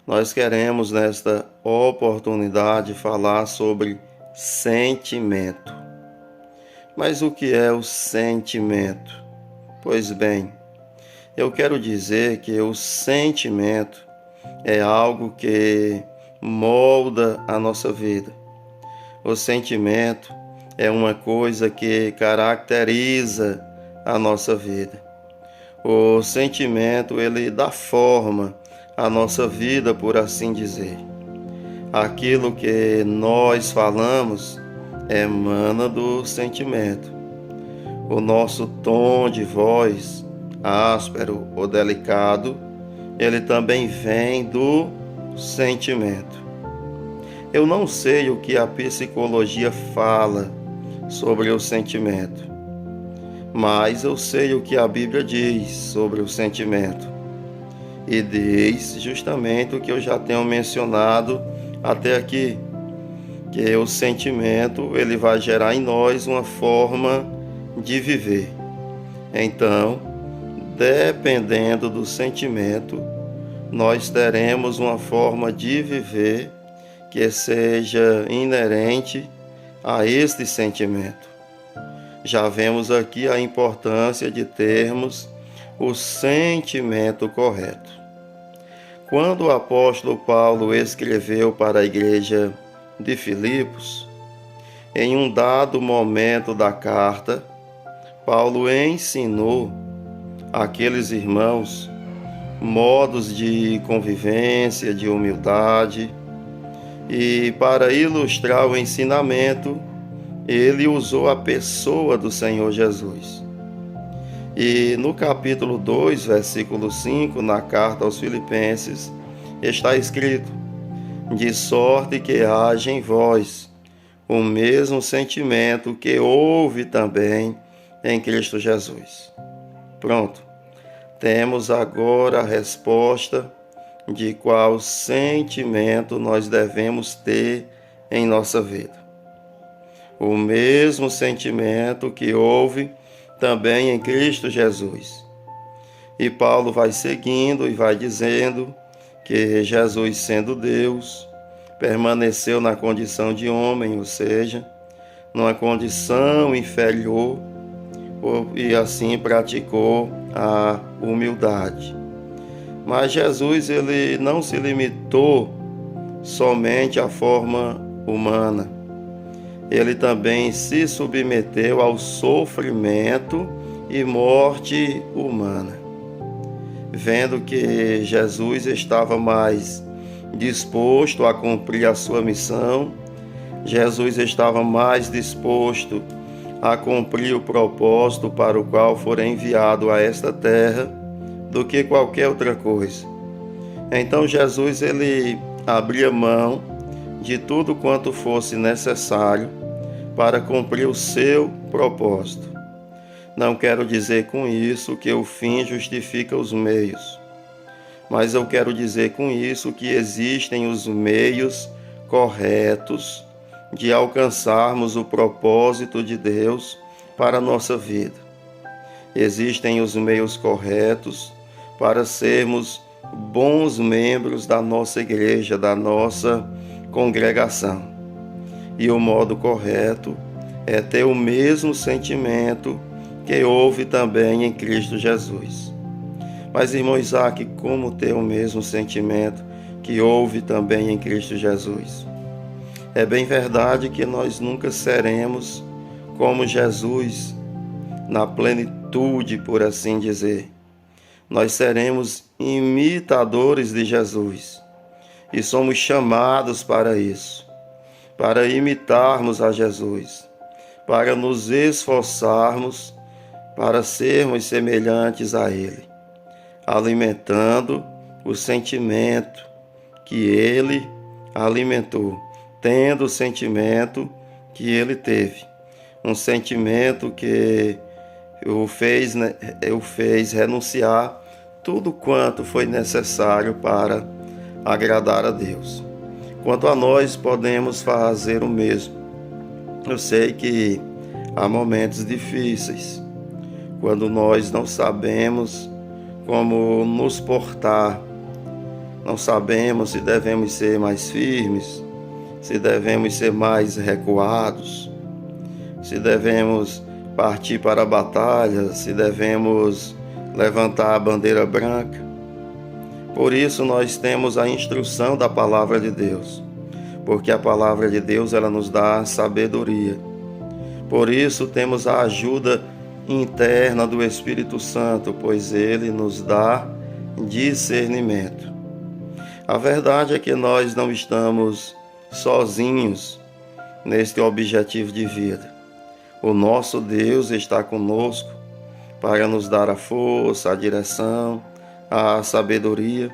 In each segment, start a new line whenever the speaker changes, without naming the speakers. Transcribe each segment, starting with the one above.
Nós queremos, nesta oportunidade, falar sobre sentimento. Mas o que é o sentimento? Pois bem, eu quero dizer que o sentimento é algo que molda a nossa vida. O sentimento é uma coisa que caracteriza a nossa vida. O sentimento, ele dá forma à nossa vida, por assim dizer. Aquilo que nós falamos emana do sentimento. O nosso tom de voz, áspero ou delicado, ele também vem do sentimento. Eu não sei o que a psicologia fala sobre o sentimento, mas eu sei o que a Bíblia diz sobre o sentimento. E diz justamente o que eu já tenho mencionado até aqui, que o sentimento ele vai gerar em nós uma forma de viver. Então, dependendo do sentimento, nós teremos uma forma de viver que seja inerente a este sentimento. Já vemos aqui a importância de termos o sentimento correto. Quando o apóstolo Paulo escreveu para a igreja de Filipos, em um dado momento da carta, Paulo ensinou àqueles irmãos modos de convivência, de humildade, e para ilustrar o ensinamento, ele usou a pessoa do Senhor Jesus. E no capítulo 2, versículo 5, na carta aos Filipenses, está escrito: de sorte que haja em vós o mesmo sentimento que houve também em Cristo Jesus. Pronto, temos agora a resposta de qual sentimento nós devemos ter em nossa vida. O mesmo sentimento que houve também em Cristo Jesus. E Paulo vai seguindo e vai dizendo que Jesus, sendo Deus, permaneceu na condição de homem, ou seja, numa condição inferior, e assim praticou a humildade. Mas Jesus, ele não se limitou somente à forma humana. Ele também se submeteu ao sofrimento e morte humana. Vendo que Jesus estava mais disposto a cumprir a sua missão, Jesus estava mais disposto a cumprir o propósito para o qual fora enviado a esta terra do que qualquer outra coisa. Então Jesus, ele abria mão de tudo quanto fosse necessário para cumprir o seu propósito. Não quero dizer com isso que o fim justifica os meios, mas eu quero dizer com isso que existem os meios corretos de alcançarmos o propósito de Deus para a nossa vida. Existem os meios corretos para sermos bons membros da nossa igreja, da nossa congregação. E o modo correto é ter o mesmo sentimento que houve também em Cristo Jesus. Mas, irmão Isaac, como ter o mesmo sentimento que houve também em Cristo Jesus? É bem verdade que nós nunca seremos como Jesus na plenitude, por assim dizer. Nós seremos imitadores de Jesus e somos chamados para isso, para imitarmos a Jesus, para nos esforçarmos para sermos semelhantes a Ele, alimentando o sentimento que Ele alimentou, tendo o sentimento que Ele teve, um sentimento que o fez renunciar tudo quanto foi necessário para agradar a Deus. Quanto a nós, podemos fazer o mesmo. Eu sei que há momentos difíceis, quando nós não sabemos como nos portar Não sabemos se devemos ser mais firmes, se devemos ser mais recuados, se devemos partir para a batalha, se devemos levantar a bandeira branca. Por isso nós temos a instrução da palavra de Deus, porque a palavra de Deus ela nos dá sabedoria. Por isso temos a ajuda interna do Espírito Santo, pois ele nos dá discernimento. A verdade é que nós não estamos sozinhos neste objetivo de vida. O nosso Deus está conosco para nos dar a força, a direção, a sabedoria.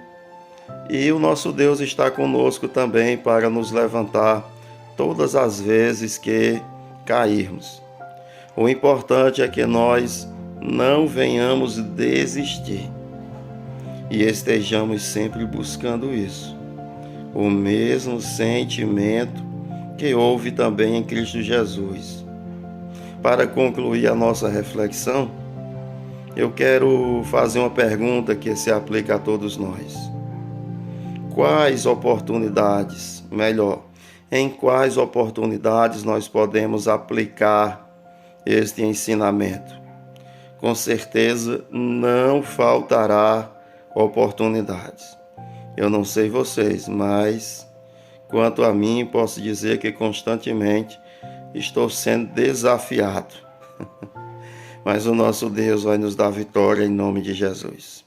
E o nosso Deus está conosco também para nos levantar todas as vezes que cairmos. O importante é que nós não venhamos desistir e estejamos sempre buscando isso. O mesmo sentimento que houve também em Cristo Jesus. Para concluir a nossa reflexão, eu quero fazer uma pergunta que se aplica a todos nós. Quais oportunidades, em quais oportunidades nós podemos aplicar este ensinamento? Com certeza não faltará oportunidades. Eu não sei vocês, mas quanto a mim, posso dizer que constantemente estou sendo desafiado. Mas o nosso Deus vai nos dar vitória em nome de Jesus.